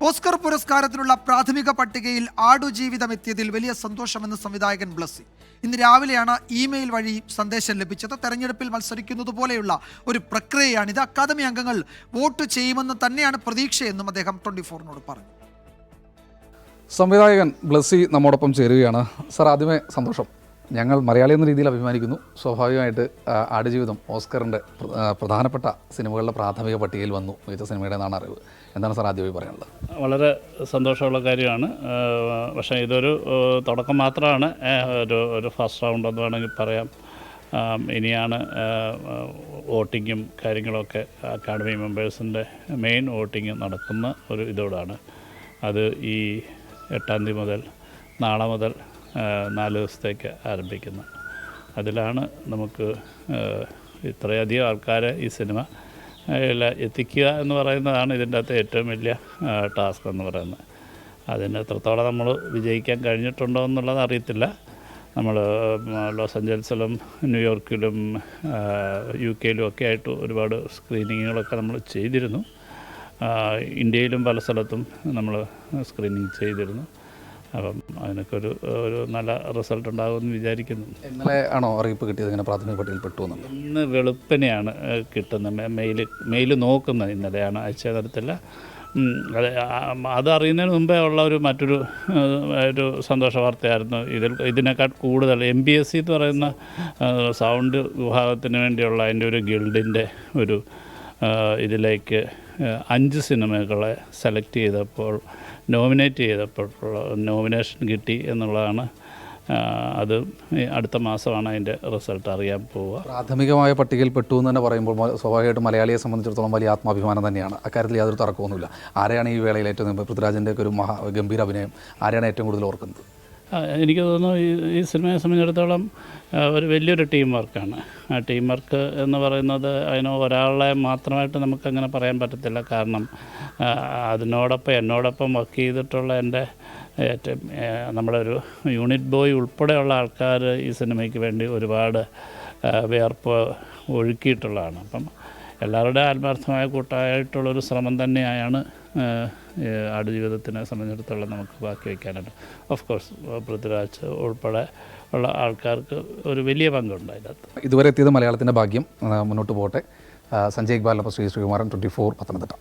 Oscar പുരസ്കാരത്തിനുള്ള പ്രാഥമിക പട്ടികയിൽ ആടുജീവിതം എത്തിയതിൽ വലിയ സന്തോഷമെന്ന് സംവിധായകൻ ബ്ലസ്സി. ഇന്ന് രാവിലെയാണ് ഇമെയിൽ വഴി സന്ദേശം ലഭിച്ചത്. തെരഞ്ഞെടുപ്പിൽ മത്സരിക്കുന്നത് പോലെയുള്ള ഒരു പ്രക്രിയയാണിത്. അക്കാദമി അംഗങ്ങൾ വോട്ട് ചെയ്യുമെന്ന് തന്നെയാണ് പ്രതീക്ഷയെന്നും അദ്ദേഹം 24-നോട് പറഞ്ഞു. സംവിധായകൻ ബ്ലസ്സി നമ്മോടൊപ്പം ചേരുകയാണ്. സർ, ആദ്യമേ സന്തോഷം. ഞങ്ങൾ മലയാളി എന്ന രീതിയിൽ അഭിമാനിക്കുന്നു. സ്വാഭാവികമായിട്ട് ആടുജീവിതം ഓസ്കറിൻ്റെ പ്രധാനപ്പെട്ട സിനിമകളുടെ പ്രാഥമിക പട്ടികയിൽ വന്നു, മികച്ച സിനിമയുടെ എന്നാണ് അറിവ്. എന്താണ് സാർ ആദ്യമായി പറയാനുള്ളത്? വളരെ സന്തോഷമുള്ള കാര്യമാണ്. പക്ഷേ ഇതൊരു തുടക്കം മാത്രമാണ്. ഒരു ഫസ്റ്റ് റൗണ്ട് എന്ന് വേണമെങ്കിൽ പറയാം. ഇനിയാണ് വോട്ടിങ്ങും കാര്യങ്ങളൊക്കെ അക്കാഡമി മെമ്പേഴ്സിൻ്റെ മെയിൻ വോട്ടിങ് നടക്കുന്ന ഒരു ഇതോടാണ്. അത് ഈ 8-ാം തീയതി മുതൽ നാളെ മുതൽ 4 ദിവസത്തേക്ക് ആരംഭിക്കുന്നു. അതിലാണ് നമുക്ക് ഇത്രയധികം ആൾക്കാരെ ഈ സിനിമ എത്തിക്കുക എന്ന് പറയുന്നതാണ് ഇതിൻ്റെ അകത്ത് ഏറ്റവും വലിയ ടാസ്ക് എന്ന് പറയുന്നത്. അതിന് എത്രത്തോളം നമ്മൾ വിജയിക്കാൻ കഴിഞ്ഞിട്ടുണ്ടോ എന്നുള്ളത് അറിയത്തില്ല. നമ്മൾ ലോസ് ആഞ്ചൽസിലും ന്യൂയോർക്കിലും UK-ലും ഒക്കെ ആയിട്ട് ഒരുപാട് സ്ക്രീനിങ്ങുകളൊക്കെ നമ്മൾ ചെയ്തിരുന്നു. ഇന്ത്യയിലും പല സ്ഥലത്തും നമ്മൾ സ്ക്രീനിങ് ചെയ്തിരുന്നു. അപ്പം അതിനൊക്കെ ഒരു നല്ല റിസൾട്ട് ഉണ്ടാകുമെന്ന് വിചാരിക്കുന്നു. ഇന്നലെ ആണോ അറിയിപ്പ് കിട്ടിയത് ഇങ്ങനെ പ്രാഥമിക പട്ടികയിൽ പെട്ടു? ഇന്ന് വെളുപ്പിനെയാണ് കിട്ടുന്നത്. മെയിൽ നോക്കുന്നത് ഇന്നലെയാണ്, അയച്ചു തരത്തില്ല. അത് അറിയുന്നതിന് മുമ്പേ ഉള്ള മറ്റൊരു സന്തോഷ വാർത്തയായിരുന്നു. ഇതിനേക്കാൾ കൂടുതൽ MPSC എന്ന് പറയുന്ന സൗണ്ട് വിഭാഗത്തിന് വേണ്ടിയുള്ള അതിൻ്റെ ഒരു ഗിൽഡിൻ്റെ ഇതിലേക്ക് 5 സിനിമകളെ സെലക്ട് ചെയ്തപ്പോൾ നോമിനേറ്റ് ചെയ്തപ്പോഴുള്ള നോമിനേഷൻ കിട്ടി എന്നുള്ളതാണ്. അത് അടുത്ത മാസമാണ് അതിൻ്റെ റിസൾട്ട് അറിയാൻ പോവുക. പ്രാഥമികമായ പട്ടികയിൽ പെട്ടു എന്ന് തന്നെ പറയുമ്പോൾ സ്വാഭാവികമായിട്ടും മലയാളിയെ സംബന്ധിച്ചിടത്തോളം വലിയ ആത്മാഭിമാനം തന്നെയാണ്. അക്കാര്യത്തിൽ യാതൊരു തർക്കമൊന്നുമില്ല. ആരെയാണ് ഈ വേളയിൽ ഏറ്റവും പൃഥ്വിരാജിൻ്റെ ഒക്കെ ഒരു ഗംഭീര അഭിനയം ആരെയാണ് ഏറ്റവും കൂടുതൽ ഓർക്കുന്നത്? എനിക്ക് തോന്നുന്നു ഈ സിനിമയെ സംബന്ധിച്ചിടത്തോളം ഒരു വലിയൊരു ടീം വർക്കാണ്. ആ ടീം വർക്ക് എന്ന് പറയുന്നത് അതിന് ഒരാളെ മാത്രമായിട്ട് നമുക്കങ്ങനെ പറയാൻ പറ്റത്തില്ല. കാരണം എന്നോടൊപ്പം വർക്ക് ചെയ്തിട്ടുള്ള എൻ്റെ ഏറ്റവും നമ്മുടെ ഒരു യൂണിറ്റ് ബോയ് ഉൾപ്പെടെയുള്ള ആൾക്കാർ ഈ സിനിമയ്ക്ക് വേണ്ടി ഒരുപാട് വിയർപ്പ് ഒഴുക്കിയിട്ടുള്ളതാണ്. അപ്പം എല്ലാവരുടെ ആത്മാർത്ഥമായ കൂട്ടായിട്ടുള്ളൊരു ശ്രമം തന്നെയാണ് ആടുജീവിതത്തിനെ സംബന്ധിച്ചിടത്തോളം നമുക്ക് ബാക്കി വയ്ക്കാനായിട്ട്. ഓഫ് കോഴ്സ് പൃഥ്വിരാജ് ഉൾപ്പെടെ ഉള്ള ആൾക്കാർക്ക് ഒരു വലിയ പങ്കുണ്ട് അതിനകത്ത്. ഇതുവരെ എത്തിയത് മലയാളത്തിൻ്റെ ഭാഗ്യം. മുന്നോട്ട് പോകട്ടെ. സഞ്ജയ് ഇക്ബാലിനൊപ്പം ശ്രീകുമാരൻ, 24 പത്തനംതിട്ട.